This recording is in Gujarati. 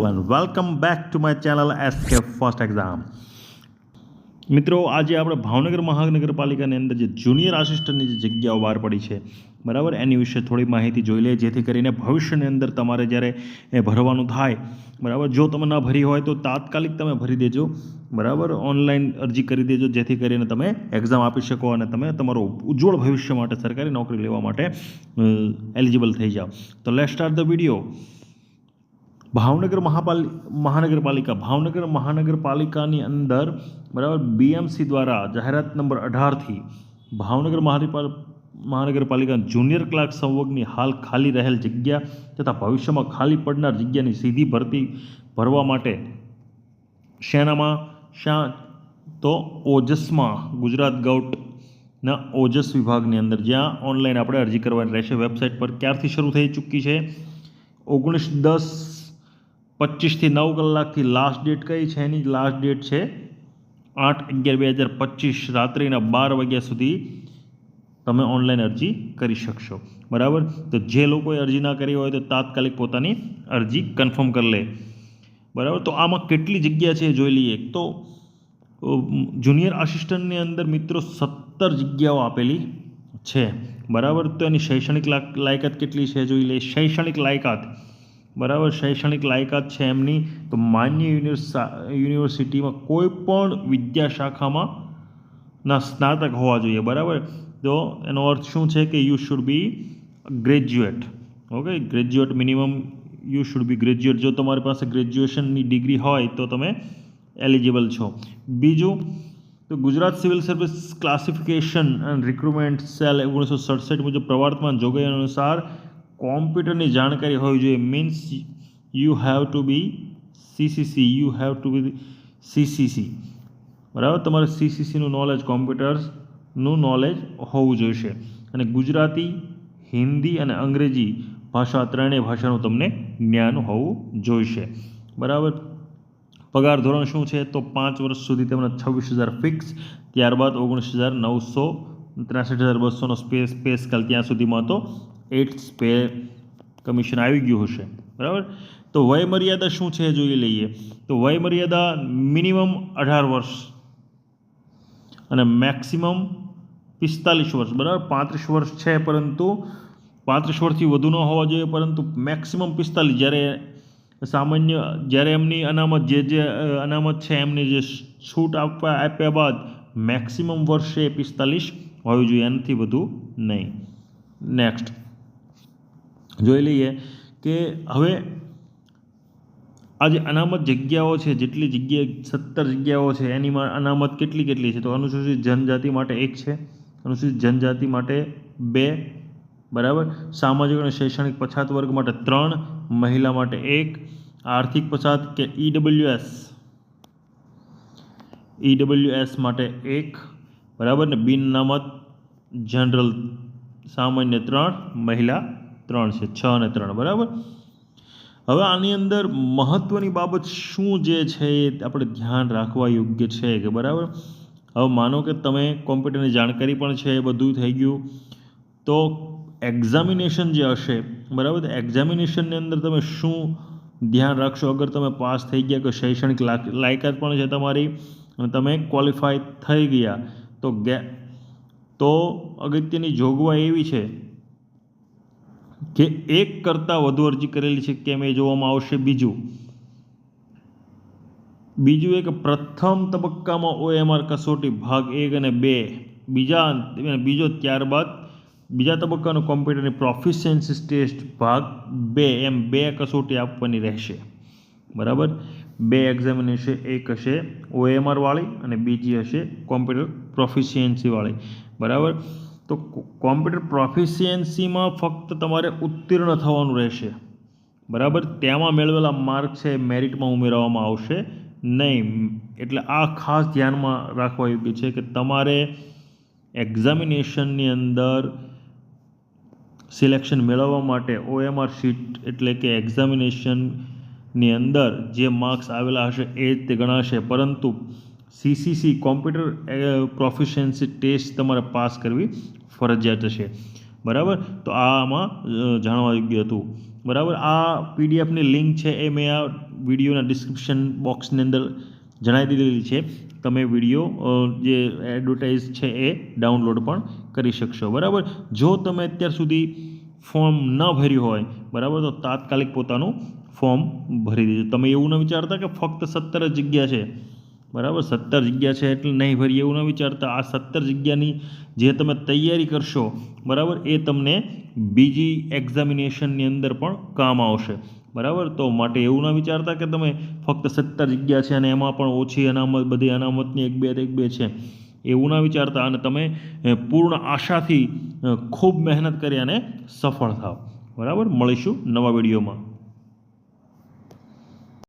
and welcome back to my channel SK First Exam. મિત્રો આજે આપણે ભાવનગર મહાનગરપાલિકાની અંદર જે જુનિયર આસિસ્ટન્ટની જે જગ્યાઓ બહાર પડી છે બરાબર એની વિશે થોડી માહિતી જોઈ લઈએ, જેથી કરીને ભવિષ્યની અંદર તમારે જ્યારે એ ભરવાનું થાય બરાબર, જો તમે ન ભરી હોય તો તાત્કાલિક તમે ભરી દેજો બરાબર, ઓનલાઈન અરજી કરી દેજો, જેથી કરીને તમે એક્ઝામ આપી શકો અને તમે તમારું ઉજ્જવળ ભવિષ્ય માટે સરકારી નોકરી લેવા માટે એલિજિબલ થઈ જાઓ. તો let's start the video. Bhavnagar મહાનગરપાલિકા ભાવનગર મહાનગરપાલિકાની અંદર બરાબર બીએમસી દ્વારા જાહેરાત નંબર 18થી ભાવનગર મહાનગરપાલિકા જુનિયર ક્લાર્ક સંવર્ગની હાલ ખાલી રહેલ જગ્યા તથા ભવિષ્યમાં ખાલી પડનાર જગ્યાની સીધી ભરતી ભરવા માટે તો ઓજસમાં ગુજરાત ગવર્મેન્ટના ઓજસ વિભાગની અંદર જ્યાં ઓનલાઈન આપણે અરજી કરવાની રહેશે. વેબસાઇટ પર ક્યારથી શરૂ થઈ ચૂકી છે? 19/10/25થી 9 કલાકથી લાસ્ટ ડેટ કઈ છે? એની લાસ્ટ ડેટ છે 8/11/2025 રાત્રિના 12 વાગ્યા સુધી તમે ઓનલાઈન અરજી કરી શકશો બરાબર. તો જે લોકોએ અરજી ના કરી હોય તો તાત્કાલિક પોતાની અરજી કન્ફર્મ કરી લે બરાબર. તો આમાં કેટલી જગ્યા છે જોઈ લઈએ. તો જુનિયર આસિસ્ટન્ટની અંદર મિત્રો 17 જગ્યાઓ આપેલી છે બરાબર. તો એની શૈક્ષણિક લાયકાત કેટલી છે જોઈ લઈએ. શૈક્ષણિક લાયકાત બરાબર, શૈક્ષણિક લાયકાત છે એમની તો માન્ય યુનિવર્સિટીમાં કોઈ પણ વિદ્યાશાખામાં ના સ્નાતક હોવા જોઈએ બરાબર. તો એનો અર્થ શું છે કે you should be graduate. Okay, graduate minimum you should be graduate. જો તમારી પાસે ગ્રેજ્યુએશનની ડિગ્રી હોય તો તમે એલિજિબલ છો. બીજું તો Gujarat civil service classification and recruitment cell 1967 મુજબ પ્રવર્તમાન જોગવાઈ અનુસાર કોમ્પ્યુટરની જાણકારી હોવી જોઈએ. Means you have to be CCC બરાબર. તમારે સીસીસીનું નોલેજ, કોમ્પ્યુટર્સનું નોલેજ હોવું જોઈશે અને ગુજરાતી, હિન્દી અને અંગ્રેજી ભાષા ત્રણેય ભાષાનું તમને જ્ઞાન હોવું જોઈશે બરાબર. પગાર ધોરણ શું છે? તો 5 વર્ષ સુધી તમને 26,000 ફિક્સ, ત્યારબાદ 19,900 63,200નો પે સ્કેલ, ત્યાં સુધીમાં તો 8 પે કમિશન આવી ગયું હશે બરાબર. તો વય મર્યાદા શું છે જોઈ લઈએ. તો વય મર્યાદા મિનિમમ 18 વર્ષ અને મેક્સિમમ 45 વર્ષ બરાબર. 35 વર્ષ છે પરંતુ 35 વર્ષથી વધુ ન હોવા જોઈએ, પરંતુ મેક્સિમમ 45. જ્યારે એમની અનામત જે અનામત છે એમની જે છૂટ આપ્યા બાદ મેક્સિમમ વર્ષે 45 હોવી જોઈએ, એનાથી વધુ નહીં. નેક્સ્ટ જોઈ લઈએ કે હવે આ જે અનામત જગ્યાઓ છે, જેટલી જગ્યા 17 જગ્યાઓ છે એની અનામત કેટલી છે? તો અનુસૂચિત જનજાતિ માટે 1 છે, અનુસૂચિત જનજાતિ માટે 2 બરાબર, સામાજિક અને શૈક્ષણિક પછાત વર્ગ માટે 3, મહિલા માટે 1, આર્થિક પછાત કે ઈડબ્લ્યુએસ માટે 1 બરાબર ને બિન અનામત જનરલ સામાન્ય 3, મહિલા 3 છે, 6 અને 3 બરાબર. હવે આની અંદર મહત્ત્વની બાબત શું જે છે એ આપણે ધ્યાન રાખવા યોગ્ય છે કે બરાબર. હવે માનો કે તમે કોમ્પ્યુટરની જાણકારી પણ છે, એ બધું થઈ ગયું, તો એક્ઝામિનેશન જે હશે બરાબર, તો એક્ઝામિનેશનની અંદર તમે શું ધ્યાન રાખશો? અગર તમે પાસ થઈ ગયા કે શૈક્ષણિક લાયકાત પણ છે તમારી અને તમે ક્વોલિફાય થઈ ગયા તો અગત્યની જોગવાઈ એવી છે કે 1 કરતાં વધુ અરજી કરેલી છે કેમ એ જોવામાં આવશે. બીજું એક પ્રથમ તબક્કામાં OMR કસોટી ભાગ 1 અને 2 બીજો, ત્યારબાદ બીજા તબક્કાનું કોમ્પ્યુટરની પ્રોફિશિયન્સી ટેસ્ટ ભાગ 2, એમ 2 કસોટી આપવાની રહેશે બરાબર. 2 એક્ઝામિનેશન, એક હશે OMR વાળી અને બીજી હશે કોમ્પ્યુટર પ્રોફિશિયન્સી વાળી બરાબર. તો કોમ્પ્યુટર પ્રોફિશિયન્સીમાં ફક્ત તમારે ઉત્તીર્ણ થવાનું રહેશે બરાબર. તેમાં મેળવેલા માર્ક છે મેરિટમાં ઉમેરવામાં આવશે નહીં. એટલે આ ખાસ ધ્યાનમાં રાખવા યોગ્ય છે કે તમારે એક્ઝામિનેશનની અંદર સિલેક્શન મેળવવા માટે OMR શીટ એટલે કે એક્ઝામિનેશનની અંદર જે માર્ક્સ આવેલા હશે એ જ તે ગણાશે, પરંતુ સીસીસી કોમ્પ્યુટર પ્રોફિશિયન્સી ટેસ્ટ તમારે પાસ કરવી ફરજિયાત હશે બરાબર. તો આમાં જાણવા યોગ્ય હતું. બરાબર. આ પીડીએફની લિંક છે એ મેં આ વિડીયોના ડિસ્ક્રિપ્શન બોક્સની અંદર જણાવી દીધેલી છે. તમે વિડીયો જે એડવર્ટાઇઝ છે એ ડાઉનલોડ પણ કરી શકશો. બરાબર. જો તમે અત્યાર સુધી ફોર્મ ન ભર્યું હોય, બરાબર, તો તાત્કાલિક પોતાનું ફોર્મ ભરી દેજો. તમે એવું ન વિચારતા કે ફક્ત 17 જ જગ્યા છે, બરાબર, 17 જગ્યા છે એટલે નહીં ભરીએ એવું ન વિચારતા. આ 17 જગ્યાની જે તમે તૈયારી કરશો, બરાબર, એ તમને બીજી એક્ઝામિનેશનની અંદર પણ કામ આવશે. બરાબર. તો માટે એવું ન વિચારતા કે તમે ફક્ત 17 જગ્યા છે અને એમાં પણ ઓછી અનામત, બધી અનામતની એક બે છે, એવું ના વિચારતા અને તમે પૂર્ણ આશાથી ખૂબ મહેનત કરી અને સફળ થાવ. બરાબર. મળીશું નવા વિડીયોમાં.